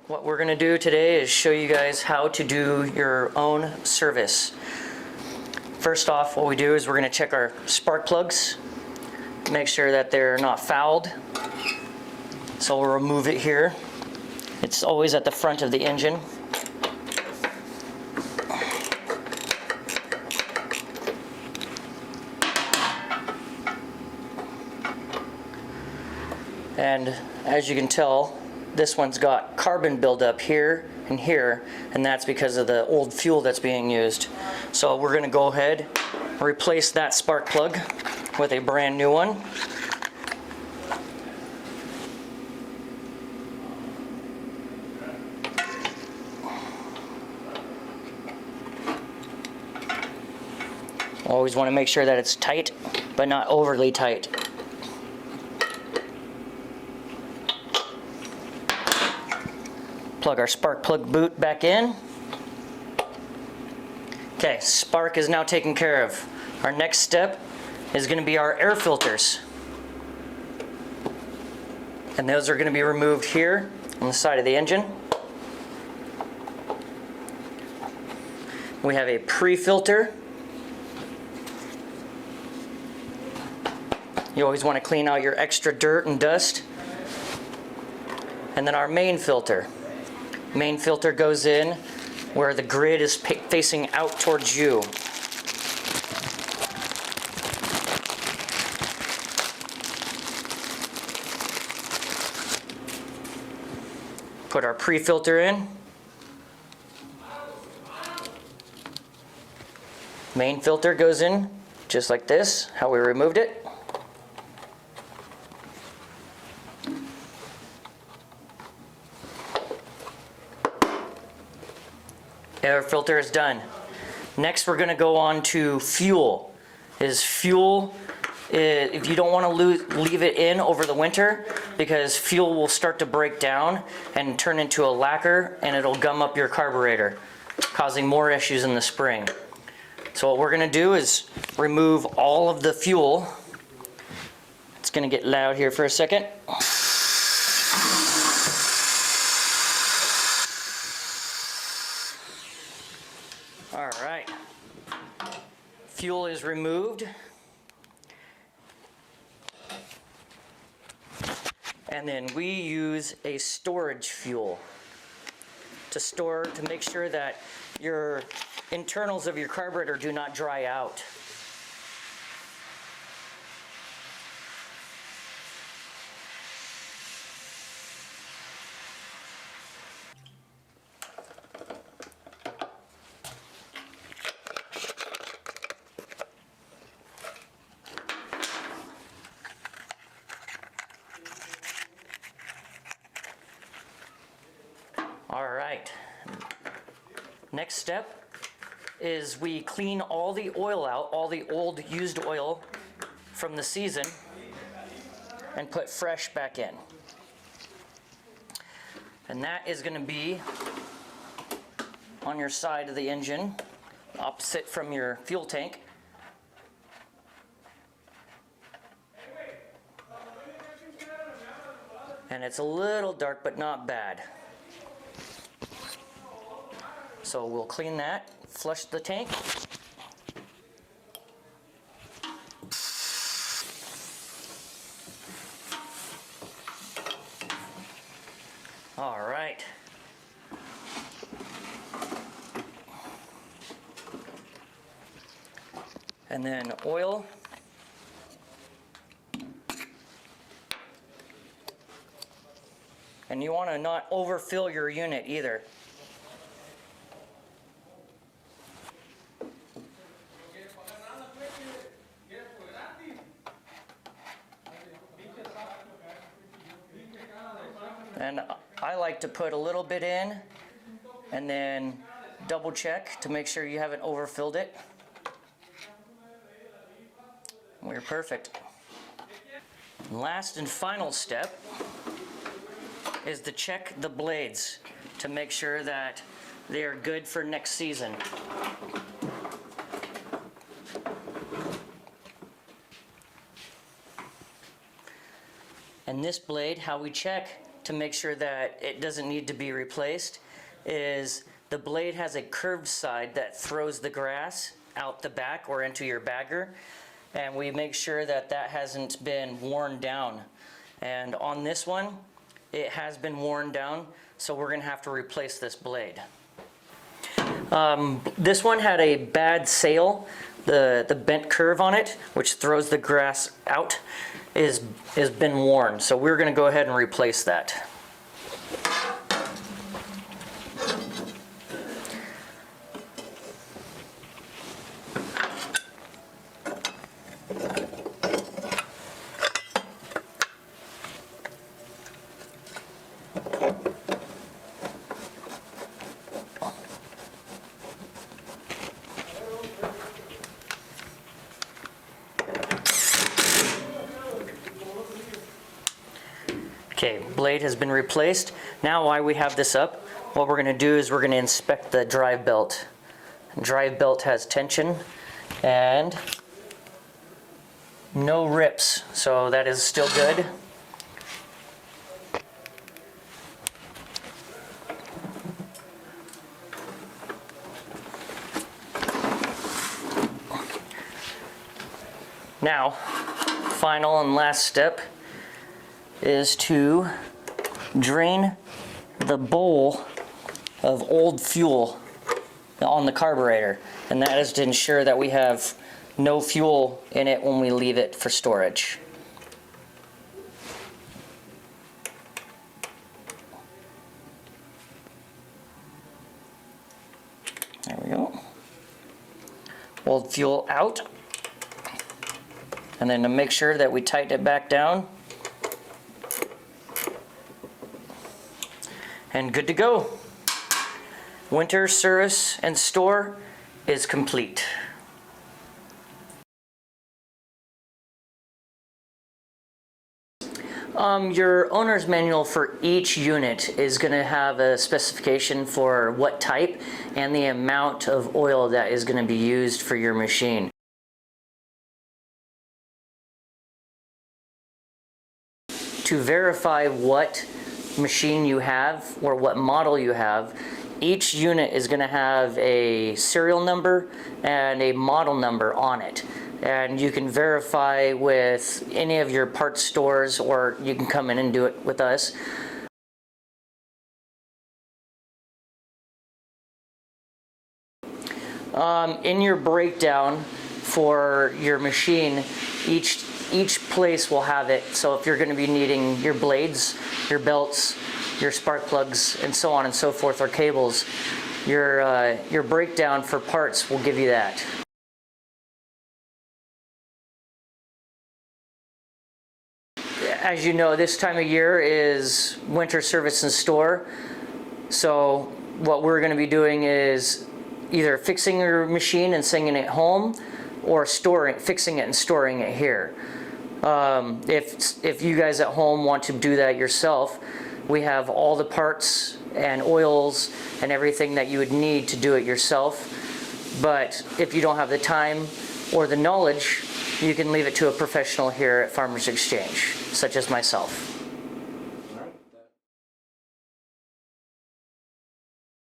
What we're going to do today is show you guys how to do your own service. First off, what we do is we're going to check our spark plugs, make sure that they're not fouled. So we'll remove it here. It's always at the front of the engine. And as you can tell, this one's got carbon buildup here and here, and that's because of the old fuel that's being used. So we're going to go ahead and replace that spark plug with a brand new one. Always want to make sure that it's tight, but not overly tight. Plug our spark plug boot back in. Okay, spark is now taken care of. Our next step is going to be our air filters. And those are going to be removed here on the side of the engine. We have a pre-filter. You always want to clean out your extra dirt and dust. And then our main filter. Main filter goes in where the grid is facing out towards you. Put our pre-filter in. Main filter goes in just like this, how we removed it. Air filter is done. Next we're going to go on to fuel. If you don't want to leave it in over the winter, because fuel will start to break down and turn into a lacquer, and it'll gum up your carburetor, causing more issues in the spring. So what we're going to do is remove all of the fuel. It's going to get loud here for a second. All right, fuel is removed, and then we use a storage fuel to make sure that your internals of your carburetor do not dry out. All right, next step is we clean all the oil out, all the old used oil from the season, and put fresh back in. And that is going to be on your side of the engine, opposite from your fuel tank. And it's a little dark, but not bad. So we'll clean that, flush the tank. All right. And then oil. And you want to not overfill your unit either. And I like to put a little bit in and then double check to make sure you haven't overfilled it. We're perfect. Last and final step is to check the blades to make sure that they are good for next season. And this blade, how we check to make sure that it doesn't need to be replaced is the blade has a curved side that throws the grass out the back or into your bagger, and we make sure that that hasn't been worn down. And on this one, it has been worn down, so we're going to have to replace this blade. This one had a bad sail. The bent curve on it, which throws the grass out, has been worn. So we're going to go ahead and replace that. Okay, blade has been replaced. Now while we have this up, what we're going to do is we're going to inspect the drive belt. The drive belt has tension and no rips, so that is still good. Now, final and last step is to drain the bowl of old fuel on the carburetor, and that is to ensure that we have no fuel in it when we leave it for storage. There we go. Old fuel out, and then to make sure that we tighten it back down. And good to go. Winter service and store is complete. Your owner's manual for each unit is going to have a specification for what type and the amount of oil that is going to be used for your machine. To verify what machine you have or what model you have, each unit is going to have a serial number and a model number on it, and you can verify with any of your parts stores, or you can come in and do it with us. In your breakdown for your machine, each place will have it. So if you're going to be needing your blades, your belts, your spark plugs, and so on and so forth, or cables, your breakdown for parts will give you that. As you know, this time of year is winter service and store. So what we're going to be doing is either fixing your machine and sending it home, or fixing it and storing it here. If you guys at home want to do that yourself, we have all the parts and oils and everything that you would need to do it yourself. But if you don't have the time or the knowledge, you can leave it to a professional here at Farmers Exchange, such as myself.